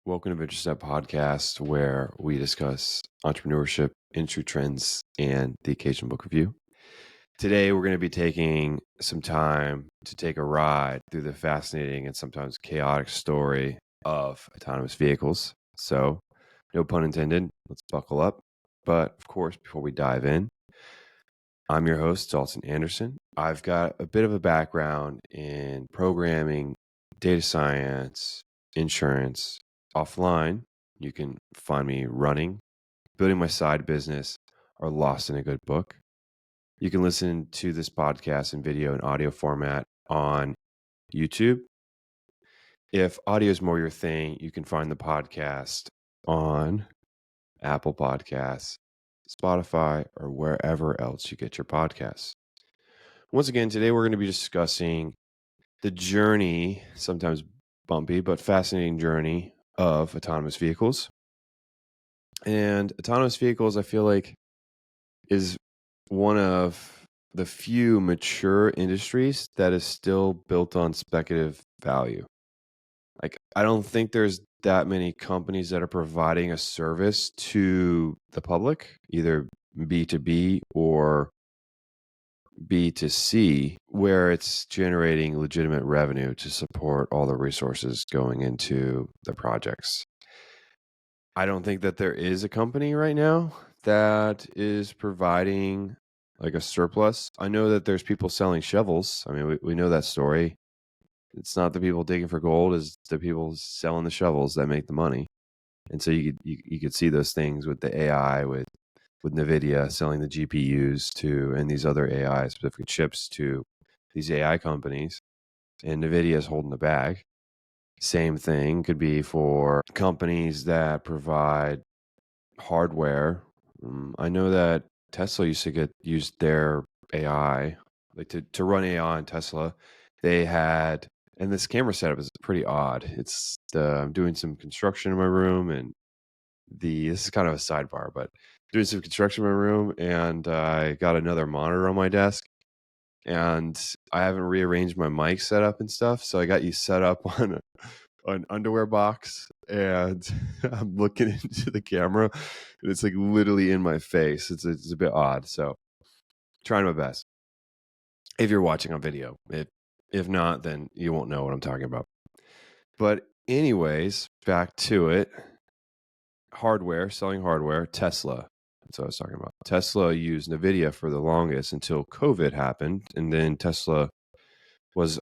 Welcome to Venture Step Podcast, where we discuss entrepreneurship, industry trends, and the occasional book review. Today, we're going to be taking some time to take a ride through the fascinating and sometimes chaotic story of autonomous vehicles. So, no pun intended, let's buckle up. But of course, before we dive in, I'm your host, Dalton Anderson. I've got a bit of a background in programming, data science, insurance. Offline, you can find me running, building my side business, or lost in a good book. You can listen to this podcast in video and audio format on YouTube. If audio is more your thing, you can find the podcast on Apple Podcasts, Spotify, or wherever else you get your podcasts. Once again, today we're going to be discussing the journey, sometimes bumpy, but fascinating journey of autonomous vehicles. And autonomous vehicles, I feel like, is one of the few mature industries that is still built on speculative value. Like, I don't think there's that many companies that are providing a service to the public, either B2B or B2C, where it's generating legitimate revenue to support all the resources going into the projects. I don't think that there is a company right now that is providing like a surplus. I know that there's people selling shovels. I mean, we know that story. It's not the people digging for gold, it's the people selling the shovels that make the money. And so you could see those things with the AI, with NVIDIA selling the GPUs to, and these other AI specific chips to these AI companies, and NVIDIA is holding the bag. Same thing could be for companies that provide hardware. I know that Tesla used to use their AI, like to run AI on Tesla. They had, and this camera setup is pretty odd. It's I'm doing some construction in my room, and this is kind of a sidebar, but doing some construction in my room, and I got another monitor on my desk, and I haven't rearranged my mic setup and stuff, so I got you set up on an underwear box, and I'm looking into the camera, and it's like literally in my face. It's a bit odd, so trying my best. If you're watching on video, if not, then you won't know what I'm talking about. But anyways, back to it. Selling hardware, Tesla. That's what I was talking about. Tesla used NVIDIA for the longest until COVID happened. And then Tesla was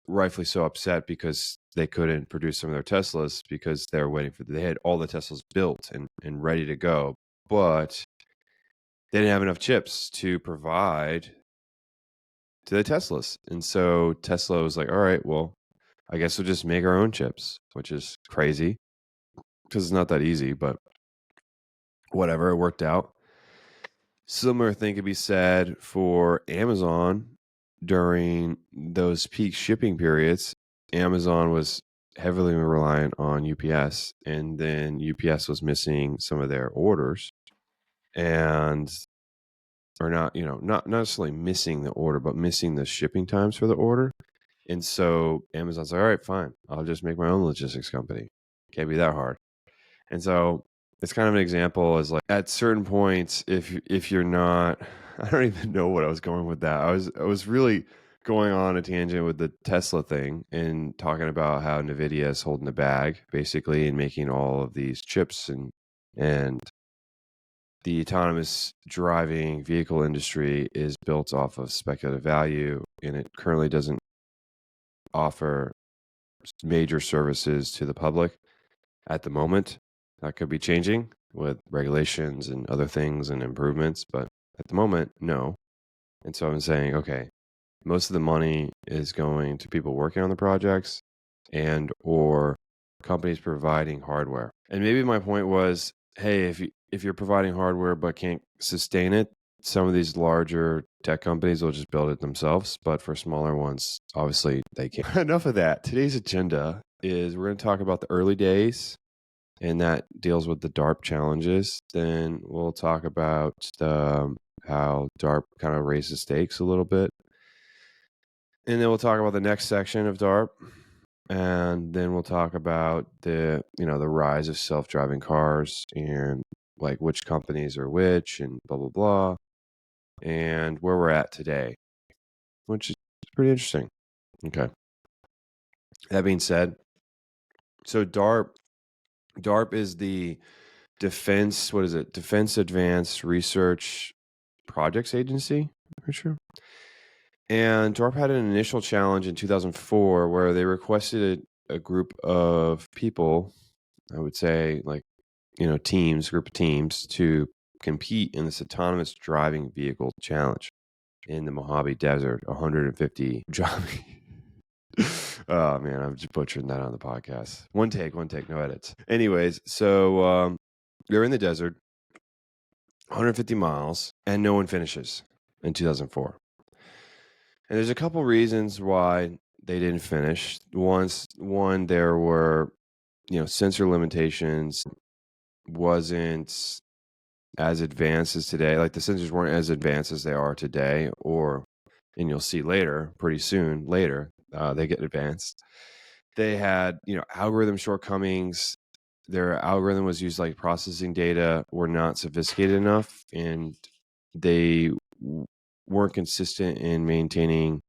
rightfully so upset because they couldn't produce some of their Teslas because they had all the Teslas built and ready to go. But they didn't have enough chips to provide to the Teslas. And so Tesla was like, all right, well, I guess we'll just make our own chips, which is crazy because it's not that easy, but whatever, it worked out. Similar thing could be said for Amazon during those peak shipping periods. Amazon was heavily reliant on UPS, and then UPS was missing some of their orders, or not necessarily missing the order, but missing the shipping times for the order. And so Amazon's like, all right, fine, I'll just make my own logistics company. Can't be that hard. And so it's kind of an example is like at certain points, if you're not, I don't even know what I was going with that. I was really going on a tangent with the Tesla thing and talking about how NVIDIA is holding the bag basically and making all of these chips, and the autonomous driving vehicle industry is built off of speculative value, and it currently doesn't offer major services to the public at the moment. That could be changing with regulations and other things and improvements, but at the moment, no. And so I'm saying, okay, most of the money is going to people working on the projects and or companies providing hardware. And maybe my point was, hey, if you're providing hardware but can't sustain it, some of these larger tech companies will just build it themselves. But for smaller ones, obviously they can't. Enough of that. Today's agenda is we're going to talk about the early days, and that deals with the DARP challenges. Then we'll talk about how DARP kind of raises stakes a little bit. And then we'll talk about the next section of DARP, and then we'll talk about the rise of self-driving cars and like which companies are which and blah blah blah, and where we're at today, which is pretty interesting. Okay. That being said, so DARP is the Defense, what is it? Defense Advanced Research Projects Agency, for sure. And DARP had an initial challenge in 2004 where they requested a group of people, I would say like, group of teams to compete in this autonomous driving vehicle challenge in the Mojave Desert, 150 driving. Oh man, I'm just butchering that on the podcast. One take, no edits. Anyways, so they're in the desert, 150 miles, and no one finishes in 2004. And there's a couple reasons why they didn't finish. One, there were, sensor limitations, wasn't as advanced as today. Like the sensors weren't as advanced as they are today, and you'll see later, pretty soon later, they get advanced. They had, algorithm shortcomings. Their algorithm was used like processing data were not sophisticated enough, and they weren't consistent in maintaining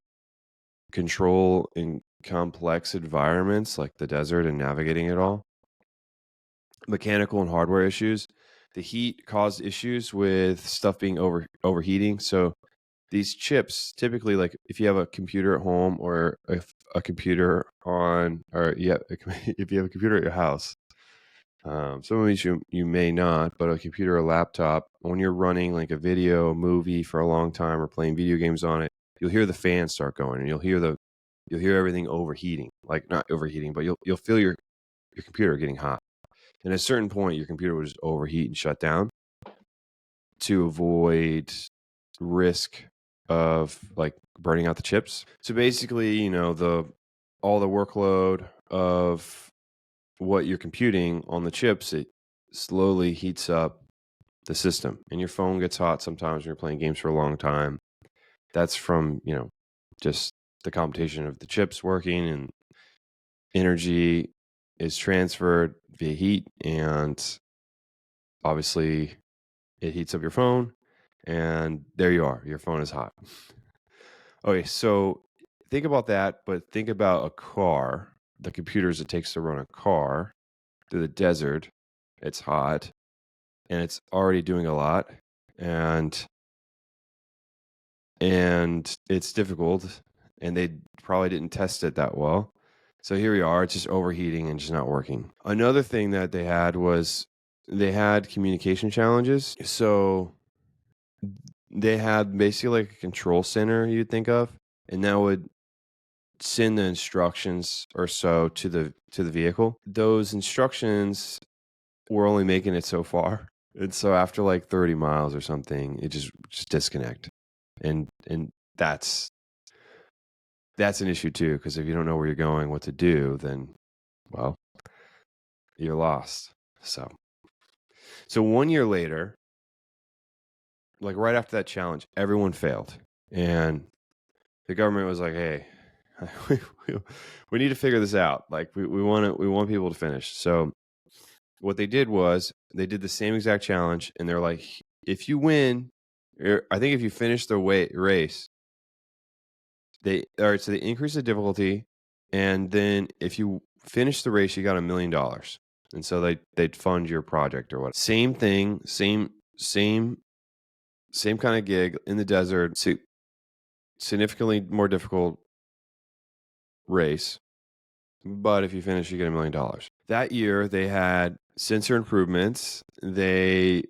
control in complex environments like the desert and navigating it all. Mechanical and hardware issues. The heat caused issues with stuff being overheating. So these chips, typically, like if you have a computer at home or a computer if you have a computer at your house, some of these you may not, but a computer or laptop, when you're running like a video, a movie for a long time or playing video games on it, you'll hear the fan start going, and you'll hear everything overheating. Like not overheating, but you'll feel your computer getting hot. And at a certain point, your computer will just overheat and shut down to avoid risk of like burning out the chips. So basically, all the workload of what you're computing on the chips, it slowly heats up the system, and your phone gets hot sometimes when you're playing games for a long time. That's from, just the computation of the chips working, and energy is transferred via heat, and obviously it heats up your phone, and there you are. Your phone is hot. Okay, so think about that, but think about a car, the computers it takes to run a car through the desert. It's hot, and it's already doing a lot, and it's difficult, and they probably didn't test it that well. So here we are, it's just overheating and just not working. Another thing that they had was they had communication challenges. So they had basically like a control center you'd think of, and that would send the instructions or so to the vehicle. Those instructions were only making it so far. And so after like 30 miles or something, it just disconnect. And that's an issue too, because if you don't know where you're going, what to do, then well, you're lost. So 1 year later, like right after that challenge, everyone failed. And the government was like, hey, we need to figure this out. Like we want people to finish. So what they did was they did the same exact challenge, and they're like, if you win, I think if you finish the race, they increase the difficulty, and then if you finish the race, you got $1 million, and so they'd fund your project or what. Same thing, same kind of gig in the desert, significantly more difficult race, but if you finish, you get $1 million. That year, they had sensor improvements. They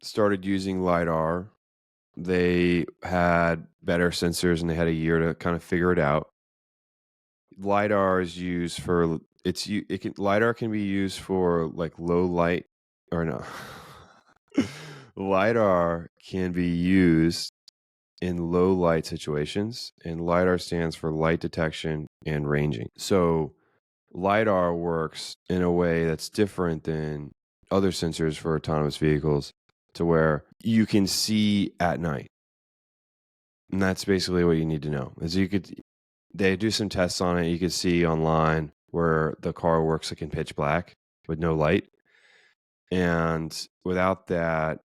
started using LiDAR. They had better sensors, and they had a year to kind of figure it out. LiDAR is used for LiDAR can be used for like low light, or no. LiDAR can be used in low light situations, and LiDAR stands for light detection and ranging. So LiDAR works in a way that's different than other sensors for autonomous vehicles, to where you can see at night. And that's basically what you need to know. Is they do some tests on it. You can see online where the car works like in pitch black with no light. And without that,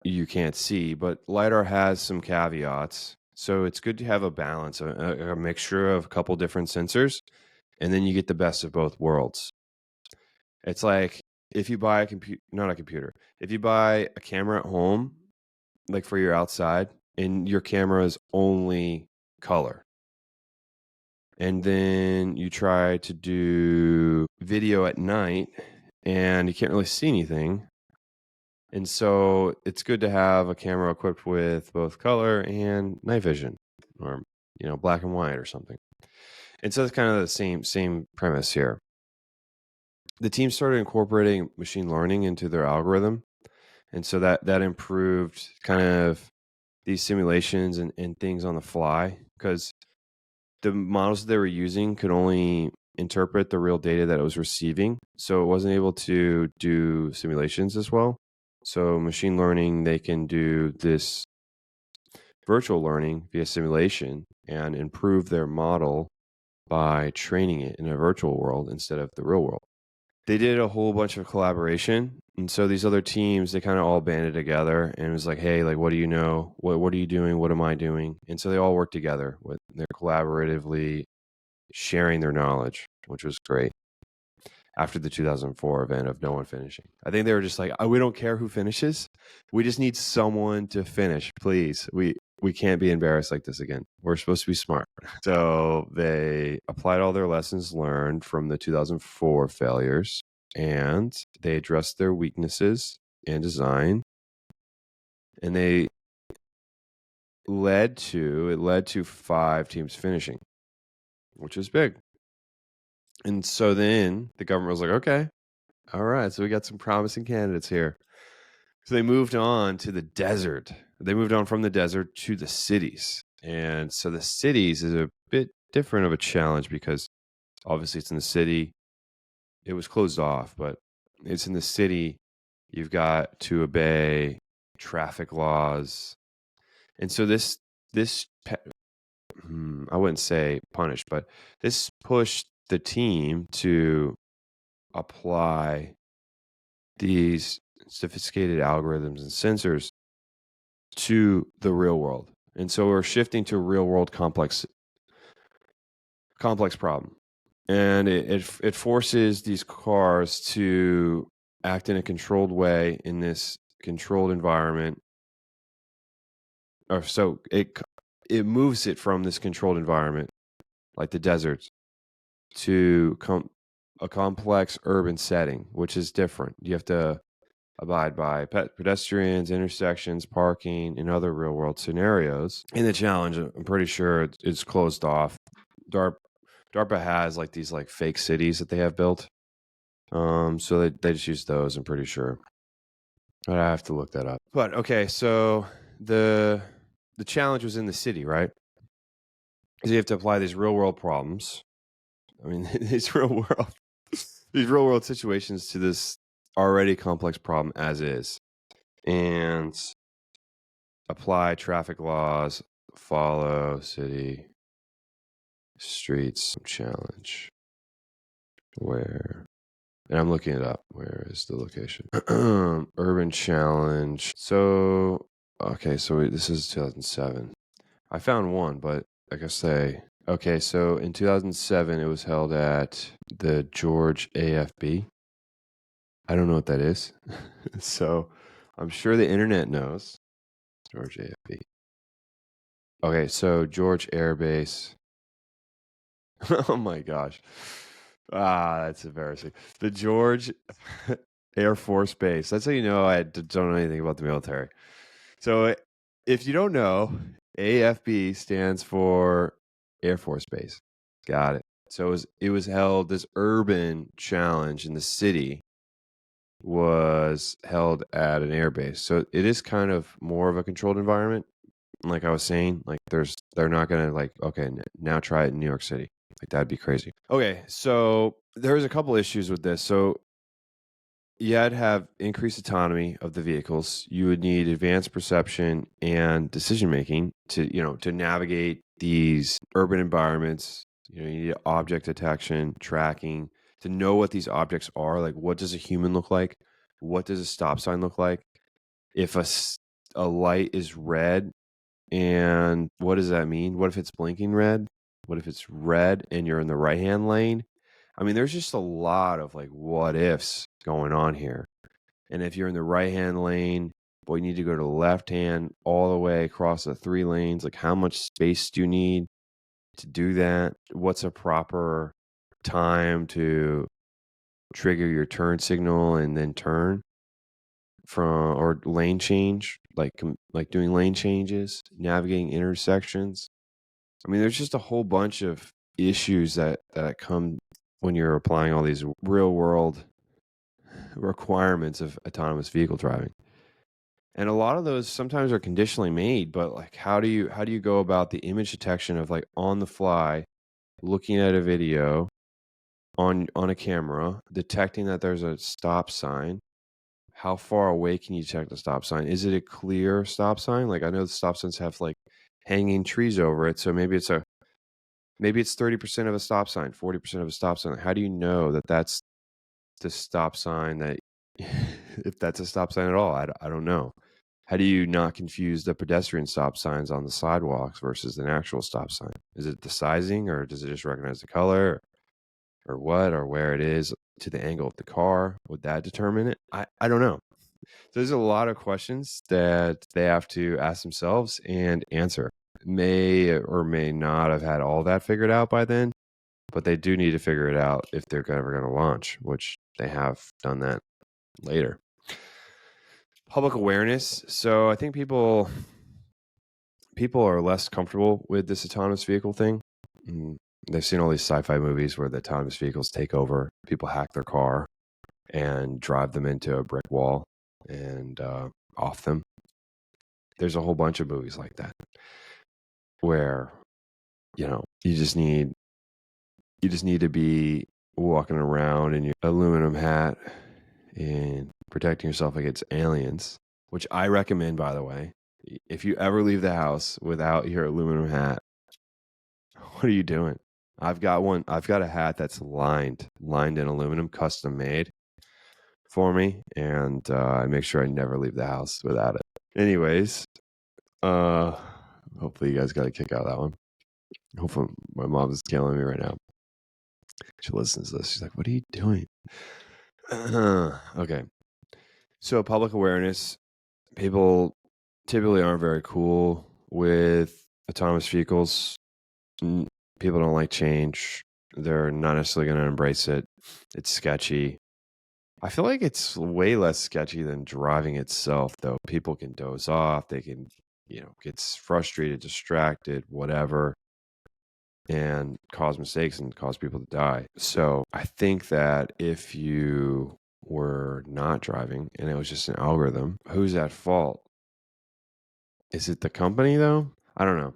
you can't see. But LiDAR has some caveats. So it's good to have a balance, a mixture of a couple different sensors, and then you get the best of both worlds. It's like if you buy if you buy a camera at home, like for your outside, and your camera is only color, and then you try to do video at night and you can't really see anything. And so it's good to have a camera equipped with both color and night vision, or black and white or something. And so it's kind of the same premise here. The team started incorporating machine learning into their algorithm, and so that improved kind of these simulations and things on the fly, because the models they were using could only interpret the real data that it was receiving, so it wasn't able to do simulations as well. So machine learning, they can do this virtual learning via simulation and improve their model by training it in a virtual world instead of the real world. They did a whole bunch of collaboration. And so these other teams, they kind of all banded together and it was like, hey, like, what do you know? What are you doing? What am I doing? And so they all worked together. They're collaboratively sharing their knowledge, which was great. After the 2004 event of no one finishing, I think they were just like, oh, we don't care who finishes. We just need someone to finish, please. We can't be embarrassed like this again. We're supposed to be smart. So they applied all their lessons learned from the 2004 failures, and they addressed their weaknesses in design, and it led to 5 teams finishing, which is big. And so then the government was like, okay, all right, so we got some promising candidates here. So they moved on to the desert. They moved on from the desert to the cities. And so the cities is a bit different of a challenge because obviously it's in the city. It was closed off, but it's in the city. You've got to obey traffic laws. And so I wouldn't say punished, but this pushed the team to apply these sophisticated algorithms and sensors to the real world. And so we're shifting to real world complex problem. And it forces these cars to act in a controlled way in this controlled environment. Or so it moves it from this controlled environment, like the deserts, to a complex urban setting, which is different. You have to abide by pedestrians, intersections, parking, and other real world scenarios. In the challenge, I'm pretty sure it's closed off. DARPA has like these like fake cities that they have built. So they just use those, I'm pretty sure. But I have to look that up. But okay, so the challenge was in the city, right? Because you have to apply these real world problems. I mean, these real world situations to this already complex problem as is, and apply traffic laws, follow city streets challenge. Where? And I'm looking it up. Where is the location? Urban challenge. So, okay, so this is 2007. I found one, but like I say, okay, so in 2007, it was held at the George AFB. I don't know what that is. So I'm sure the internet knows. George AFB. Okay, so George Air Base. Oh my gosh. That's embarrassing. The George Air Force Base. That's how you know I don't know anything about the military. So if you don't know, AFB stands for Air Force Base. Got it. So it was held, this urban challenge in the city was held at an air base. So it is kind of more of a controlled environment. Like I was saying, like they're not going to like, okay, now try it in New York City. Like that'd be crazy. Okay, so there's a couple issues with this. So you'd have increased autonomy of the vehicles. You would need advanced perception and decision making to navigate these urban environments. You need object detection, tracking to know what these objects are. Like, what does a human look like? What does a stop sign look like? If a light is red, and what does that mean? What if it's blinking red? What if it's red and you're in the right-hand lane? I mean, there's just a lot of like what ifs going on here. And if you're in the right-hand lane, but you need to go to the left hand all the way across the 3 lanes, like how much space do you need to do that? What's a proper time to trigger your turn signal and then turn from, or lane change, like doing lane changes, navigating intersections? I mean, there's just a whole bunch of issues that come when you're applying all these real world requirements of autonomous vehicle driving. And a lot of those sometimes are conditionally made, but like how do you go about the image detection of like on the fly looking at a video on a camera, detecting that there's a stop sign? How far away can you check the stop sign? Is it a clear stop sign? Like I know the stop signs have like hanging trees over it, so maybe it's 30% of a stop sign, 40% of a stop sign. How do you know that that's the stop sign, that if that's a stop sign at all? I don't know. How do you not confuse the pedestrian stop signs on the sidewalks versus an actual stop sign? Is it the sizing, or does it just recognize the color, or what, or where it is to the angle of the car? Would that determine it? I don't know. There's a lot of questions that they have to ask themselves and answer. May or may not have had all that figured out by then, but they do need to figure it out if they're ever going to launch, which they have done that later. Public awareness. So I think people are less comfortable with this autonomous vehicle thing. They've seen all these sci-fi movies where the autonomous vehicles take over, people hack their car and drive them into a brick wall and off them. There's a whole bunch of movies like that where, you just need to be walking around in your aluminum hat and protecting yourself against aliens, which I recommend, by the way. If you ever leave the house without your aluminum hat, what are you doing? I've got one. I've got a hat that's lined in aluminum, custom made for me, and I make sure I never leave the house without it. Anyways, hopefully you guys got a kick out of that one. Hopefully my mom is killing me right now. She listens to this. She's like, "What are you doing?" Okay. So public awareness. People typically aren't very cool with autonomous vehicles. People don't like change. They're not necessarily going to embrace it. It's sketchy. I feel like it's way less sketchy than driving itself, though. People can doze off. They can, get frustrated, distracted, whatever, and cause mistakes and cause people to die. So I think that if you were not driving and it was just an algorithm, who's at fault? Is it the company, though? I don't know.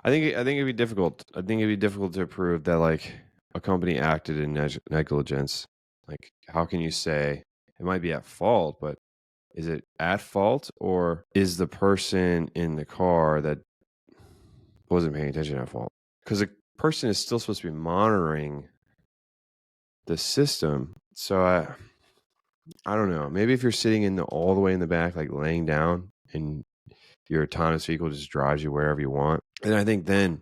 I think it'd be difficult. I think it'd be difficult to prove that like a company acted in negligence. Like, how can you say it might be at fault, but is it at fault, or is the person in the car that wasn't paying attention at fault? Because the person is still supposed to be monitoring the system. So I don't know. Maybe if you're sitting all the way in the back, like laying down, and your autonomous vehicle just drives you wherever you want, and I think then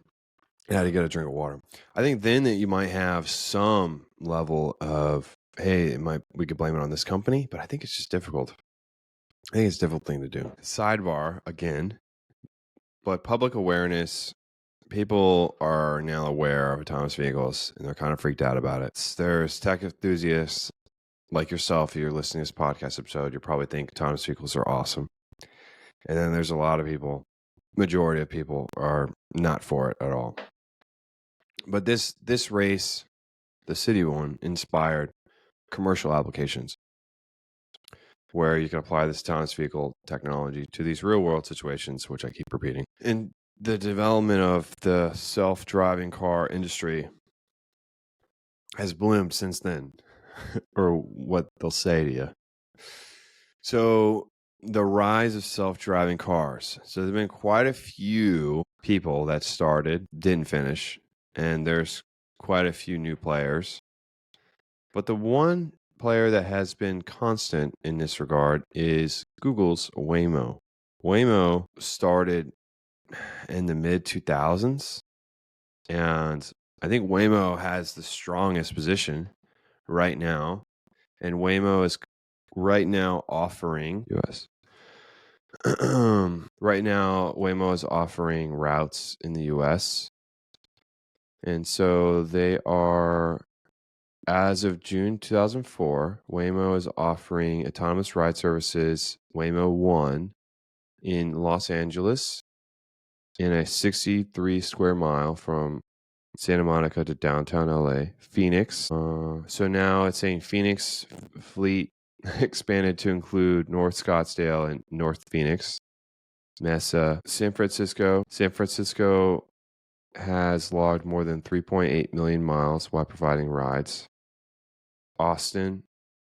I had to get a drink of water. I think then that you might have some level of, hey, we could blame it on this company, but I think it's just difficult. I think it's a difficult thing to do. Sidebar again, but public awareness. People are now aware of autonomous vehicles, and they're kind of freaked out about it. There's tech enthusiasts like yourself. If you're listening to this podcast episode, you probably think autonomous vehicles are awesome. And then there's a lot of people, majority of people, are not for it at all. But this race, the city one, inspired commercial applications where you can apply this autonomous vehicle technology to these real world situations, which I keep repeating. And the development of the self-driving car industry has bloomed since then, or what they'll say to you. So the rise of self-driving cars. So there's been quite a few people that started, didn't finish, and there's quite a few new players. But the one player that has been constant in this regard is Google's Waymo. Waymo started in the mid 2000s, and I think Waymo has the strongest position right now. And Waymo is right now offering US. Right now, Waymo is offering routes in the US. And so they are, as of June 2004, Waymo is offering autonomous ride services, Waymo 1, in Los Angeles, in a 63 square mile from Santa Monica to downtown LA. Phoenix. So now it's saying Phoenix fleet expanded to include North Scottsdale and North Phoenix. Mesa. San Francisco. San Francisco has logged more than 3.8 million miles while providing rides. Austin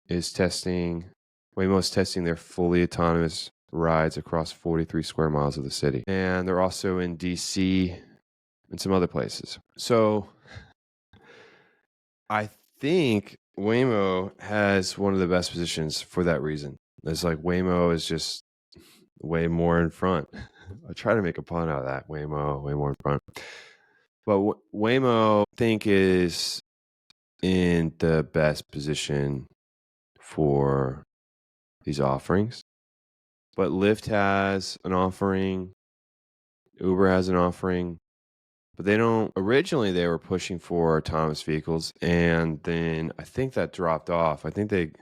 is testing, Waymo is testing their fully autonomous rides across 43 square miles of the city. And they're also in DC and some other places. So I think Waymo has one of the best positions for that reason. It's like Waymo is just way more in front. I try to make a pun out of that. Waymo, way more in front. But Waymo, I think, is in the best position for these offerings. But Lyft has an offering. Uber has an offering. But they don't. Originally, they were pushing for autonomous vehicles. And then I think that dropped off. I think they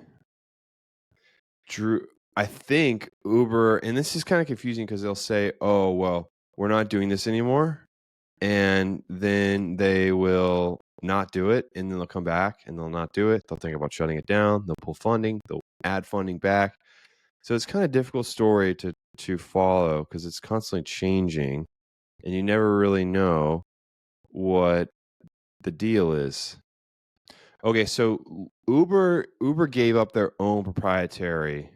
drew. I think Uber, and this is kind of confusing because they'll say, oh, well, we're not doing this anymore. And then they will not do it, and then they'll come back and they'll not do it. They'll think about shutting it down. They'll pull funding. They'll add funding back. So it's kind of a difficult story to follow because it's constantly changing, and you never really know what the deal is. Okay, so Uber gave up their own proprietary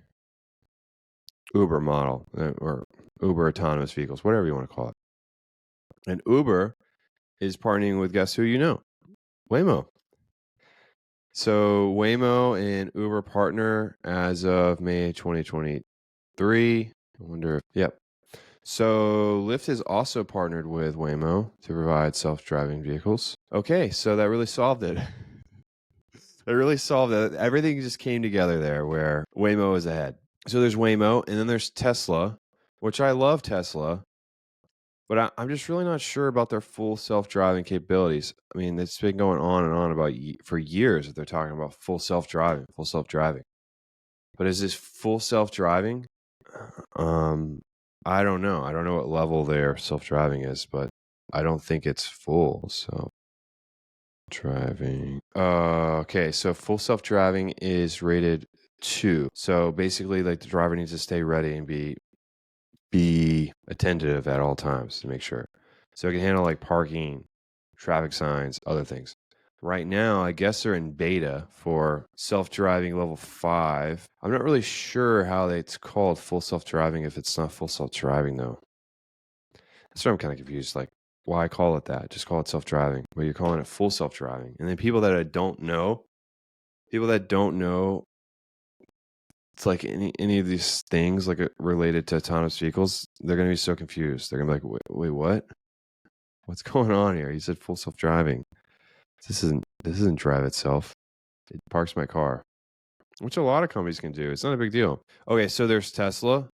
Uber model or Uber autonomous vehicles, whatever you want to call it. And Uber is partnering with, guess who you know? Waymo. So Waymo and Uber partner as of May 2023. I wonder if, yep. So Lyft has also partnered with Waymo to provide self-driving vehicles. Okay, so that really solved it. It really solved it. Everything just came together there where Waymo is ahead. So there's Waymo, and then there's Tesla, which I love Tesla. But I'm just really not sure about their full self-driving capabilities. I mean, it's been going on and on about for years that they're talking about full self-driving. But is this full self-driving? I don't know. I don't know what level their self-driving is, but I don't think it's full self-driving. Okay, so full self-driving is rated 2. So basically, like, the driver needs to stay ready and be attentive at all times to make sure. So it can handle like parking, traffic signs, other things. Right now, I guess they're in beta for self-driving level 5. I'm not really sure how it's called full self-driving if it's not full self-driving though. That's where I'm kind of confused. Like, why call it that? Just call it self-driving. Well, you're calling it full self-driving. And then people that don't know, it's like any of these things like related to autonomous vehicles, they're going to be so confused. They're going to be like, wait, what? What's going on here? You said full self-driving. This isn't drive itself. It parks my car, which a lot of companies can do. It's not a big deal. Okay, so there's Tesla,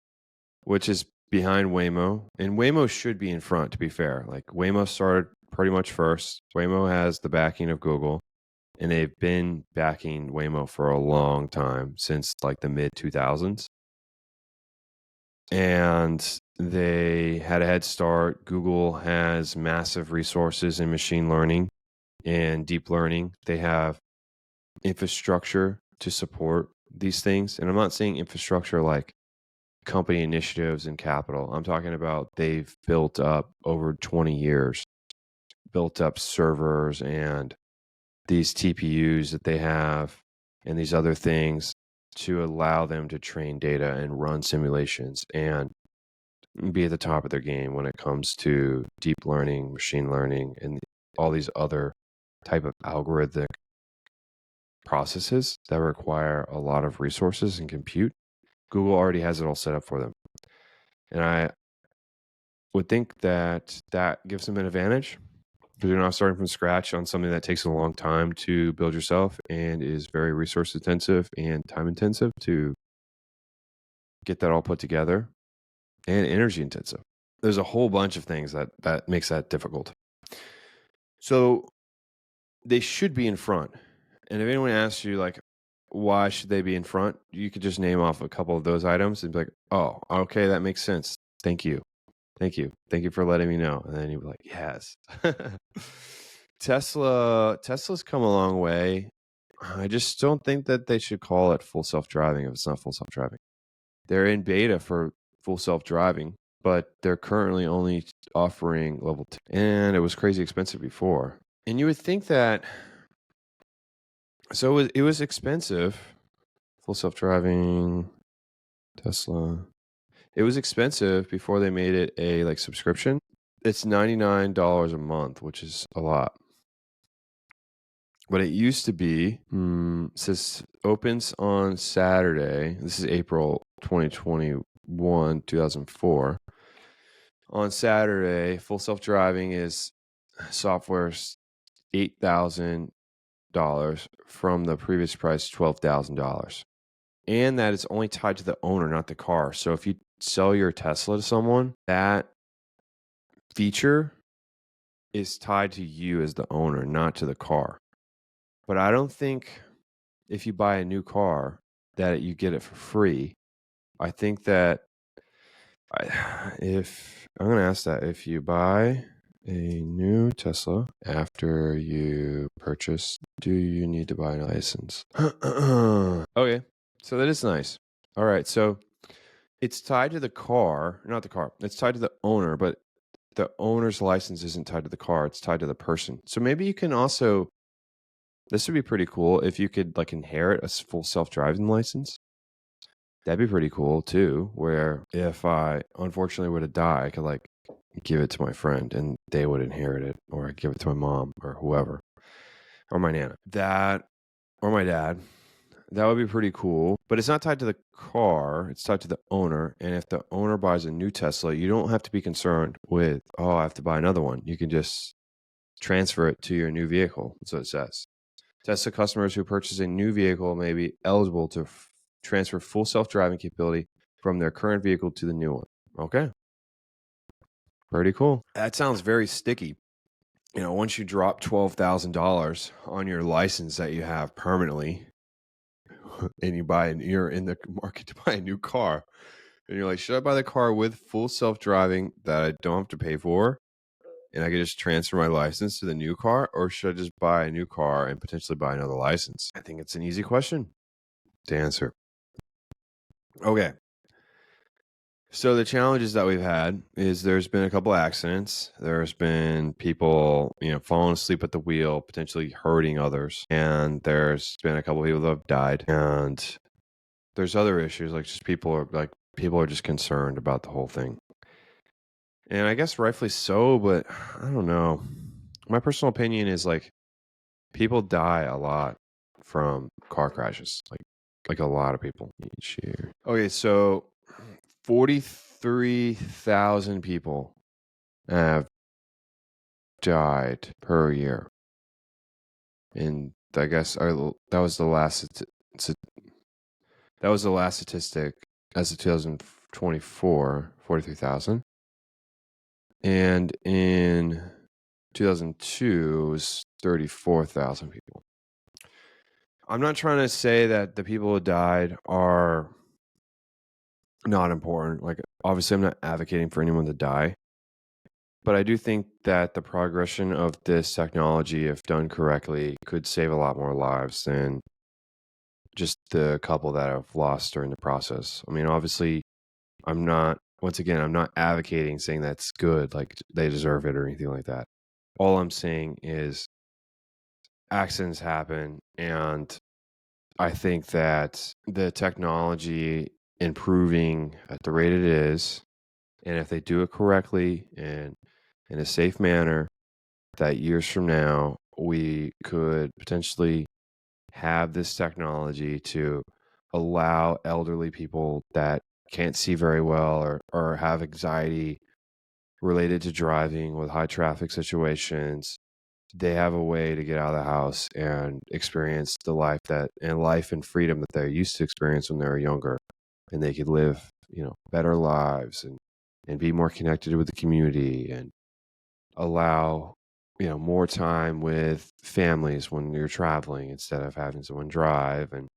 which is behind Waymo, and Waymo should be in front, to be fair. Like, Waymo started pretty much first. Waymo has the backing of Google. And they've been backing Waymo for a long time, since like the mid 2000s. And they had a head start. Google has massive resources in machine learning and deep learning. They have infrastructure to support these things. And I'm not saying infrastructure like company initiatives and capital. I'm talking about they've built up over 20 years, built up servers and these TPUs that they have and these other things. to allow them to train data and run simulations and be at the top of their game when it comes to deep learning, machine learning, and all these other type of algorithmic processes that require a lot of resources and compute. Google already has it all set up for them. And I would think that that gives them an advantage because you're not starting from scratch on something that takes a long time to build yourself and is very resource intensive and time intensive to get that all put together, and energy intensive. There's a whole bunch of things that makes that difficult. So they should be in front. And if anyone asks you, like, why should they be in front? You could just name off a couple of those items and be like, oh, okay, that makes sense. Thank you. Thank you. Thank you for letting me know. And then you'd be like, yes. Tesla's come a long way. I just don't think that they should call it full self-driving if it's not full self-driving. They're in beta for full self-driving, but they're currently only offering level 2. And it was crazy expensive before. And you would think that, so it was expensive. Full self-driving Tesla. It was expensive before they made it a like subscription. It's $99 a month, which is a lot. But it used to be, says opens on Saturday. This is April 2021, 2004. On Saturday, full self-driving is software's $8,000 from the previous price, $12,000. And that is only tied to the owner, not the car. So if you sell your Tesla to someone, that feature is tied to you as the owner, not to the car. But I don't think if you buy a new car that you get it for free. I think that if I'm going to ask that, if you buy a new Tesla after you purchase, do you need to buy a license? Okay, so that is nice. All right, so it's tied to the car, not the car. It's tied to the owner, but the owner's license isn't tied to the car. It's tied to the person. So maybe you can also, this would be pretty cool if you could like inherit a full self-driving license. That'd be pretty cool too, where if I unfortunately were to die, I could like give it to my friend and they would inherit it, or I give it to my mom or whoever, or my nana, that, or my dad. That would be pretty cool, but it's not tied to the car. It's tied to the owner. And if the owner buys a new Tesla, you don't have to be concerned with, oh, I have to buy another one. You can just transfer it to your new vehicle. That's what it says. Tesla customers who purchase a new vehicle may be eligible to transfer full self-driving capability from their current vehicle to the new one. Okay. Pretty cool. That sounds very sticky. You know, once you drop $12,000 on your license that you have permanently, and you're in the market to buy a new car, and you're like, should I buy the car with full self-driving that I don't have to pay for, and I can just transfer my license to the new car, or should I just buy a new car and potentially buy another license? I think it's an easy question to answer. Okay. So the challenges that we've had is there's been a couple accidents. There's been people, falling asleep at the wheel, potentially hurting others. And there's been a couple people that have died. And there's other issues, like just people are just concerned about the whole thing. And I guess rightfully so, but I don't know. My personal opinion is like people die a lot from car crashes, like a lot of people each year. Okay, so 43,000 people have died per year. And I guess that was the last statistic as of 2024, 43,000. And in 2002, it was 34,000 people. I'm not trying to say that the people who died are not important. Like, obviously, I'm not advocating for anyone to die. But I do think that the progression of this technology, if done correctly, could save a lot more lives than just the couple that have lost during the process. I mean, obviously, I'm not advocating saying that's good, like they deserve it or anything like that. All I'm saying is accidents happen, and I think that the technology improving at the rate it is, and if they do it correctly and in a safe manner, that years from now, we could potentially have this technology to allow elderly people that can't see very well or have anxiety related to driving with high traffic situations. They have a way to get out of the house and experience the life and freedom that they used to experience when they were younger, and they could live, better lives and be more connected with the community and allow, more time with families when you're traveling instead of having someone drive. And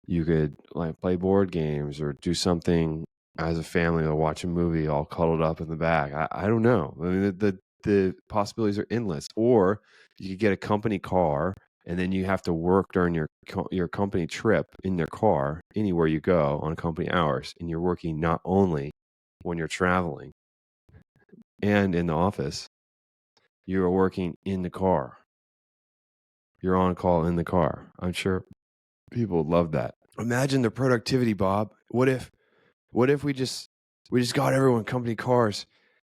you could like play board games or do something as a family or watch a movie all cuddled up in the back. I don't know. I mean, the possibilities are endless. Or you could get a company car and then you have to work during your company trip in their car anywhere you go on company hours, and you're working not only when you're traveling and in the office, you're working in the car. You're on call in the car. I'm sure people would love that. Imagine the productivity, Bob. What if we just got everyone company cars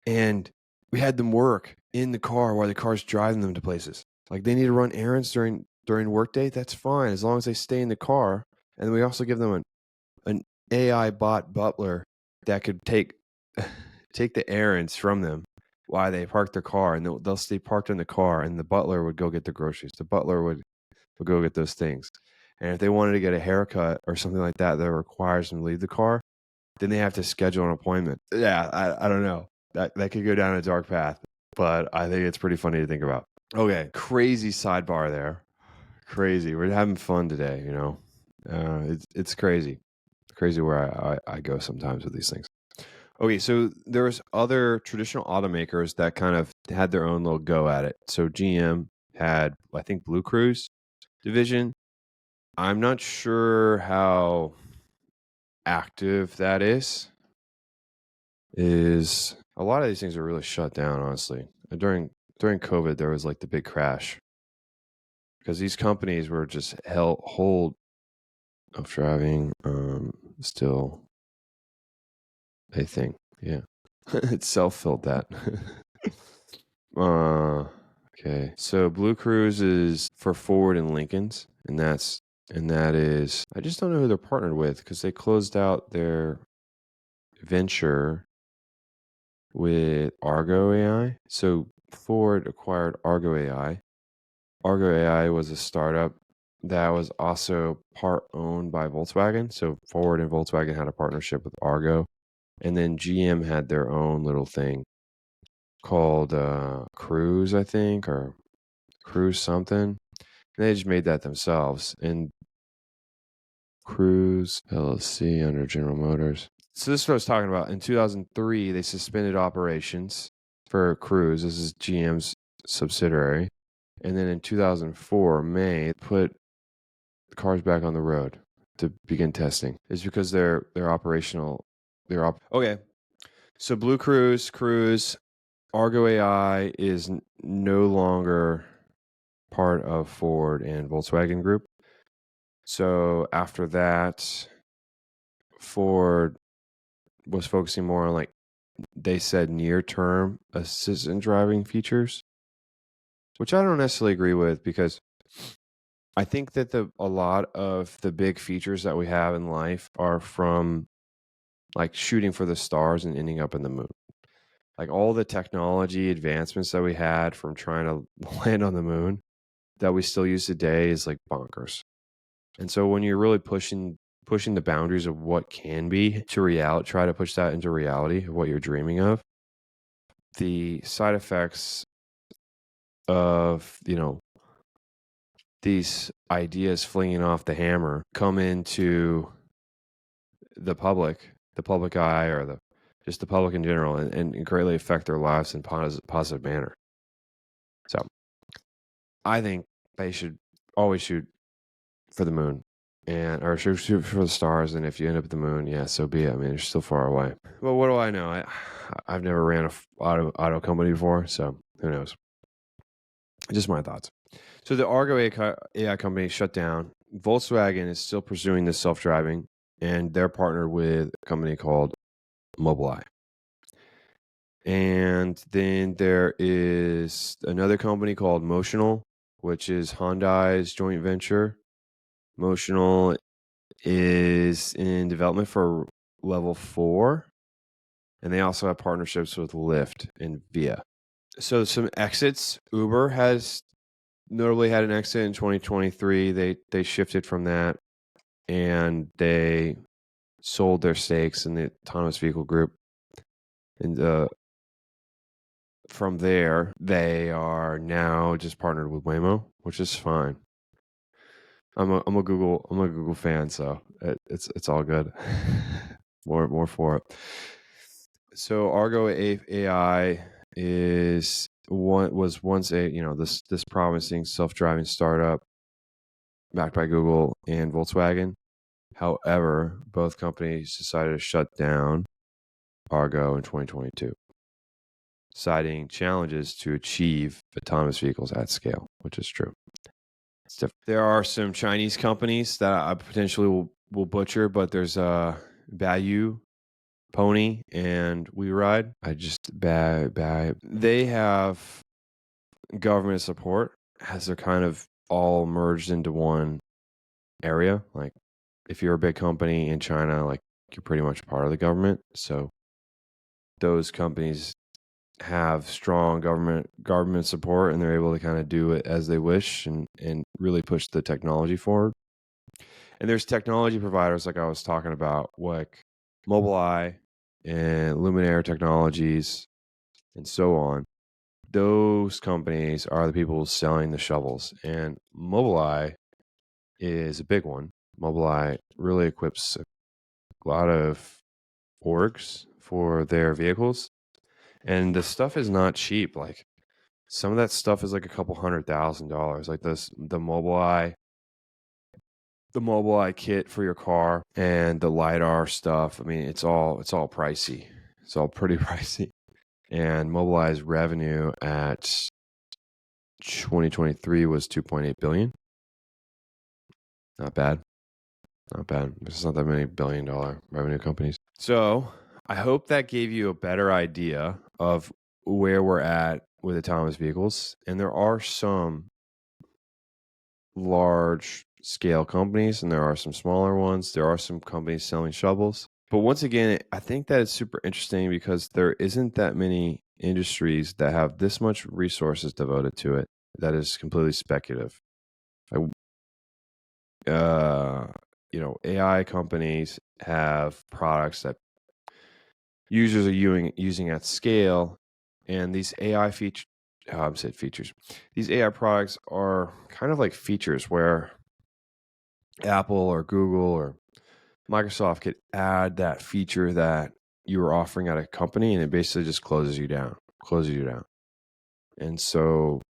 and we had them work in the car while the car's driving them to places. Like they need to run errands during workday, that's fine as long as they stay in the car. And we also give them an AI bot butler that could take the errands from them while they park their car, and they'll stay parked in the car, and the butler would go get the groceries. The butler would go get those things. And if they wanted to get a haircut or something like that that requires them to leave the car, then they have to schedule an appointment. Yeah, I don't know. That could go down a dark path, but I think it's pretty funny to think about. Okay, crazy sidebar there. Crazy. We're having fun today, it's crazy. Crazy where I go sometimes with these things. Okay, so there's other traditional automakers that kind of had their own little go at it. So GM had, I think, Blue Cruise division. I'm not sure how active that is a lot of these things are really shut down, honestly. During COVID, there was like the big crash because these companies were just hold of driving still a thing. Yeah. It self-filled that. Okay. So Blue Cruise is for Ford and Lincoln's, and that is, I just don't know who they're partnered with because they closed out their venture with Argo AI. So Ford acquired Argo AI. Argo AI was a startup that was also part owned by Volkswagen. So Ford and Volkswagen had a partnership with Argo. And then GM had their own little thing called Cruise, I think, or Cruise something. And they just made that themselves. And Cruise LLC under General Motors. So this is what I was talking about. In 2003, they suspended operations for Cruise. This is GM's subsidiary. And then in 2004, May, put the cars back on the road to begin testing. It's because they're operational. Okay. So Blue Cruise, Argo AI is no longer part of Ford and Volkswagen Group. So after that, Ford was focusing more on, like they said, near-term assistant driving features, which I don't necessarily agree with, because I think that a lot of the big features that we have in life are from like shooting for the stars and ending up in the moon. Like all the technology advancements that we had from trying to land on the moon that we still use today is like bonkers. And so when you're really pushing the boundaries of what can be to reality, try to push that into reality of what you're dreaming of, the side effects of, these ideas flinging off the hammer come into the public eye, or just the public in general, and greatly affect their lives in positive manner. So I think they should always shoot for the moon, or shoot for the stars. And if you end up at the moon, yeah, so be it. I mean, you're still far away. Well, what do I know? I've never ran a auto company before, so who knows? Just my thoughts. So the Argo AI company shut down. Volkswagen is still pursuing this self-driving, and they're partnered with a company called Mobileye. And then there is another company called Motional, which is Hyundai's joint venture. Motional is in development for level 4, and they also have partnerships with Lyft and Via. So some exits. Uber has notably had an exit in 2023. They shifted from that, and they sold their stakes in the autonomous vehicle group. And from there, they are now just partnered with Waymo, which is fine. I'm a Google fan, so it's all good. more for it. So Argo AI was once a this promising self-driving startup backed by Google and Volkswagen. However, both companies decided to shut down Argo in 2022, citing challenges to achieve autonomous vehicles at scale, which is true. There are some Chinese companies that I potentially will butcher, but there's Baiyu, Pony, and WeRide. They have government support as they're kind of all merged into one area. Like if you're a big company in China, like you're pretty much part of the government. So those companies have strong government support, and they're able to kind of do it as they wish and really push the technology forward. And there's technology providers like I was talking about, like Mobileye and Luminaire Technologies and so on. Those companies are the people selling the shovels, and Mobileye is a big one. Mobileye really equips a lot of orgs for their vehicles, and the stuff is not cheap. Like some of that stuff is like a couple $100,000. Like the Mobileye kit for your car and the LiDAR stuff. I mean, it's all pricey. It's all pretty pricey. And Mobileye's revenue at 2023 was 2.8 billion. Not bad. There's not that many billion-dollar revenue companies. So I hope that gave you a better idea of where we're at with autonomous vehicles. And there are some large scale companies and there are some smaller ones. There are some companies selling shovels. But once again, I think that it's super interesting because there isn't that many industries that have this much resources devoted to it that is completely speculative. AI companies have products that users are using at scale, and these AI features. These AI products are kind of like features where Apple or Google or Microsoft could add that feature that you were offering at a company, and it basically just closes you down. And so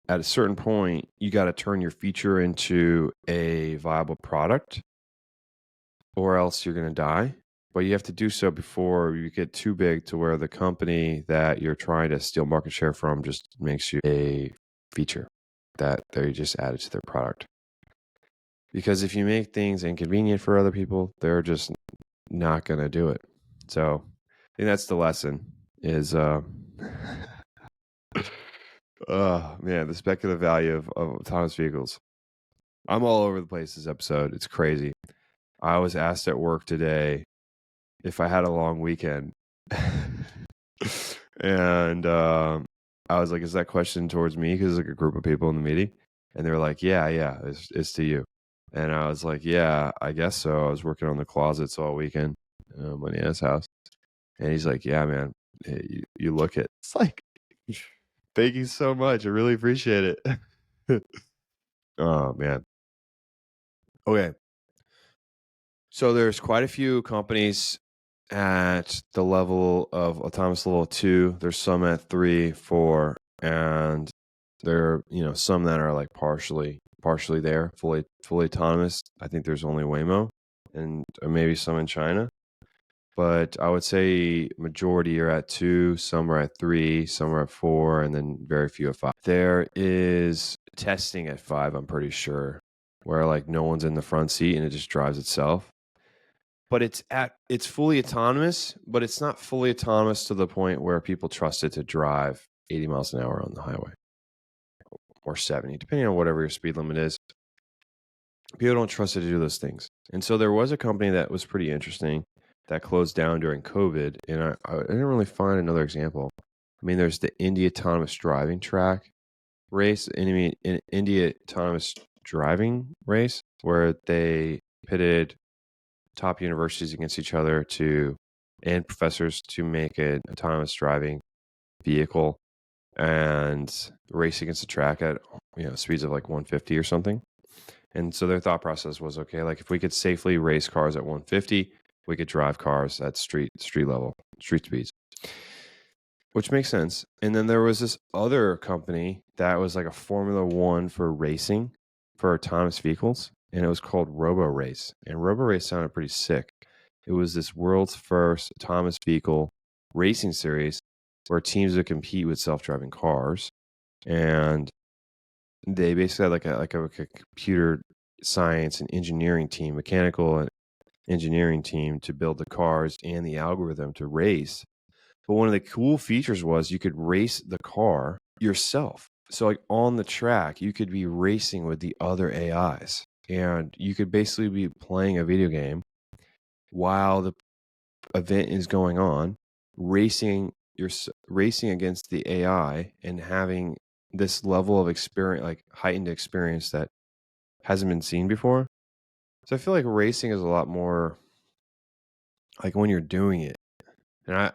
at a certain point, you got to turn your feature into a viable product, or else you're going to die. But you have to do so before you get too big to where the company that you're trying to steal market share from just makes you a feature that they just added to their product. Because if you make things inconvenient for other people, they're just not going to do it. So I think that's the lesson is, man, the speculative value of autonomous vehicles. I'm all over the place this episode. It's crazy. I was asked at work today if I had a long weekend. And I was like, is that question towards me? Because there's like a group of people in the meeting. And they were like, yeah, it's to you. And I was like, yeah, I guess so. I was working on the closets all weekend at my Nana's house. And he's like, yeah, man, hey, you look it. It's like, thank you so much. I really appreciate it. Oh, man. Okay. So there's quite a few companies at the level of autonomous level 2. There's some at 3, 4, and there are, some that are like partially there, fully autonomous. I think there's only Waymo and maybe some in China. But I would say majority are at 2, some are at 3, some are at 4, and then very few at 5. There is testing at 5, I'm pretty sure. where like no one's in the front seat and it just drives itself. But it's fully autonomous, but it's not fully autonomous to the point where people trust it to drive 80 miles an hour on the highway or 70, depending on whatever your speed limit is. People don't trust it to do those things. And so there was a company that was pretty interesting that closed down during COVID. And I didn't really find another example. I mean, there's the India Autonomous Driving Track race, India Autonomous Driving race, where they pitted top universities against each other and professors to make an autonomous driving vehicle and race against the track at speeds of like 150 or something. And so their thought process was, okay, like if we could safely race cars at 150, we could drive cars at street speeds, which makes sense. And then there was this other company that was like a Formula One for racing for autonomous vehicles, and it was called RoboRace. And RoboRace sounded pretty sick. It was this world's first autonomous vehicle racing series where teams would compete with self-driving cars, and they basically had like a computer science and engineering team, mechanical and engineering team to build the cars and the algorithm to race. But one of the cool features was you could race the car yourself. So like on the track, you could be racing with the other AIs, and you could basically be playing a video game while the event is going on, racing against the AI and having this level of experience, like heightened experience that hasn't been seen before. So I feel like racing is a lot more like when you're doing it. And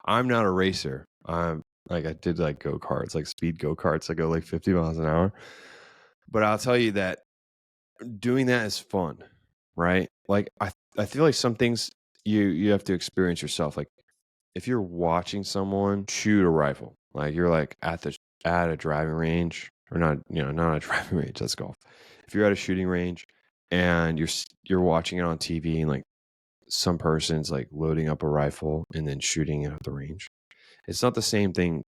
I'm not a racer. I'm like, I did like go-karts, like speed go-karts. I go like 50 miles an hour. But I'll tell you that doing that is fun, right? Like I feel like some things you have to experience yourself. Like if you're watching someone shoot a rifle, like you're like at a driving range, or not, not a driving range, that's golf. If you're at a shooting range and you're watching it on TV, and like some person's like loading up a rifle and then shooting it at the range, it's not the same thing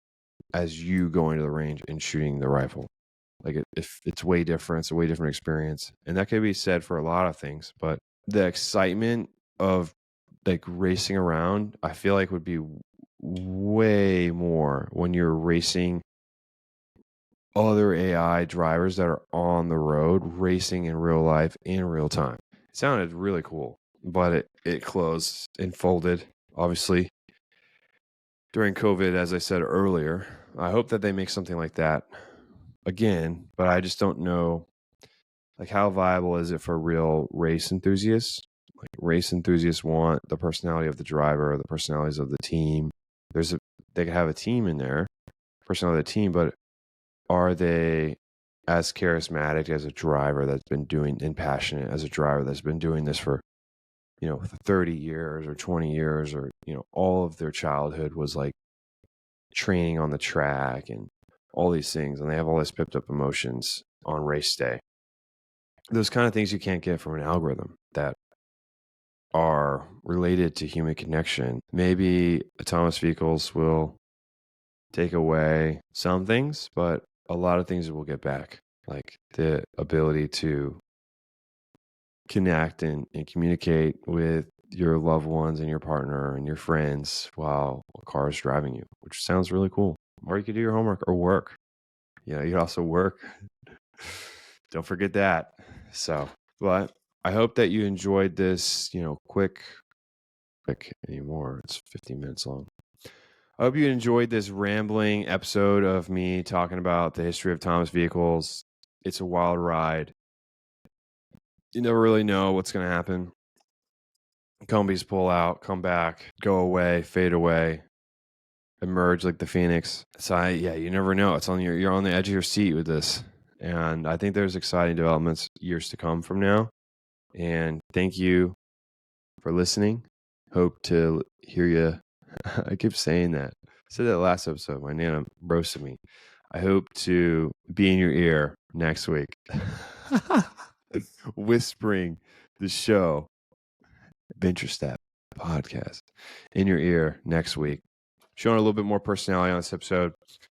as you going to the range and shooting the rifle. Like if it's way different, it's a way different experience. And that could be said for a lot of things, but the excitement of like racing around, I feel like would be way more when you're racing other AI drivers that are on the road, racing in real life in real time. It sounded really cool, but it closed and folded, obviously, during COVID, as I said earlier. I hope that they make something like that again, but I just don't know, like, how viable is it for real race enthusiasts? Like, race enthusiasts want the personality of the driver, the personalities of the team. They could have a team in there, personality of the team, but are they as charismatic as a driver that's been doing, and passionate as a driver that's been doing this for 30 years or 20 years, or all of their childhood was like training on the track and all these things, and they have all these pipped up emotions on race day. Those kind of things you can't get from an algorithm that are related to human connection. Maybe autonomous vehicles will take away some things, but a lot of things will get back, like the ability to connect and communicate with your loved ones and your partner and your friends while a car is driving you, which sounds really cool. Or you could do your homework or work. You could also work. Don't forget that. So, but I hope that you enjoyed this, quick anymore. It's 15 minutes long. I hope you enjoyed this rambling episode of me talking about the history of autonomous vehicles. It's a wild ride. You never really know what's going to happen. Combies pull out, come back, go away, fade away, emerge like the phoenix. So you never know. It's you're on the edge of your seat with this. And I think there's exciting developments years to come from now. And thank you for listening. Hope to hear you. I keep saying that. I said that last episode. My Nana roasted me. I hope to be in your ear next week. Whispering the show, Venture Step podcast, in your ear next week. Showing a little bit more personality on this episode.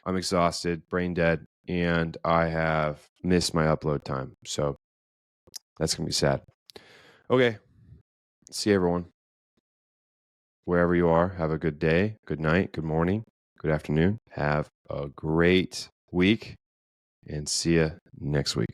I'm exhausted, brain dead, and I have missed my upload time. So That's going to be sad. Okay. See you, everyone. Wherever you are, have a good day, good night, good morning, good afternoon. Have a great week, and see you next week.